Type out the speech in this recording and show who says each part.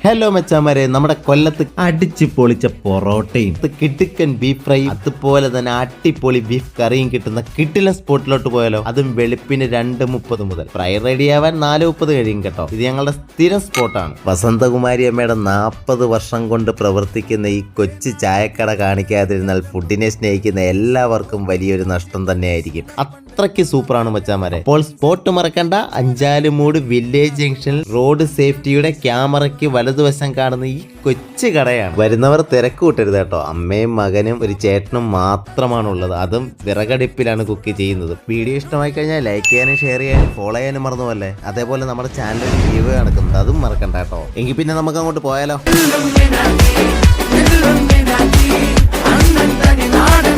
Speaker 1: Hello മച്ചാമാരെ, നമ്മുടെ കൊല്ലത്ത് അടിച്ചു പൊളിച്ച പൊറോട്ടയും കിടുക്കൻ ബീഫ് ഫ്രൈ അതുപോലെ തന്നെ അടിപൊളി ബീഫ് കറിയും കിട്ടുന്ന കിട്ടില സ്പോട്ടിലോട്ട് പോയാലോ? അതും വെളുപ്പിന് 2:30 മുതൽ. ഫ്രൈ റെഡി ആവാൻ 4:30 കഴിയും കേട്ടോ. ഇത് ഞങ്ങളുടെ സ്ഥിരം സ്പോട്ടാണ്. വസന്തകുമാരി അമ്മയുടെ 40 വർഷം കൊണ്ട് പ്രവർത്തിക്കുന്ന ഈ കൊച്ചു ചായക്കട കാണിക്കാതിരുന്നാൽ ഫുഡിനെ സ്നേഹിക്കുന്ന എല്ലാവർക്കും വലിയൊരു നഷ്ടം തന്നെയായിരിക്കും. അത്രയ്ക്ക് സൂപ്പറാണ് മച്ചാമാരെ. അപ്പോൾ സ്പോട്ട് മറക്കണ്ട, അഞ്ചാലുമൂട് വില്ലേജ് ജംഗ്ഷനിൽ റോഡ് സേഫ്റ്റിയുടെ ക്യാമറയ്ക്ക് വലതുവശം കാണുന്ന ഈ കൊച്ചു കടയാണ്. വരുന്നവർ തിരക്ക് കൂട്ടരുത് കേട്ടോ. അമ്മയും മകനും ഒരു ചേട്ടനും മാത്രമാണുള്ളത്. അതും വിറകടുപ്പിലാണ് കുക്ക് ചെയ്യുന്നത്. വീഡിയോ ഇഷ്ടമായി കഴിഞ്ഞാൽ ലൈക്ക് ചെയ്യാനും ഷെയർ ചെയ്യാനും ഫോളോ ചെയ്യാനും മറന്നുപോലെ. അതേപോലെ നമ്മുടെ ചാനലിൽ ലീവ് നടക്കുന്നത് അതും മറക്കണ്ട കേട്ടോ. എങ്കിൽ പിന്നെ നമുക്ക് അങ്ങോട്ട് പോയാലോ?
Speaker 2: നാടൻ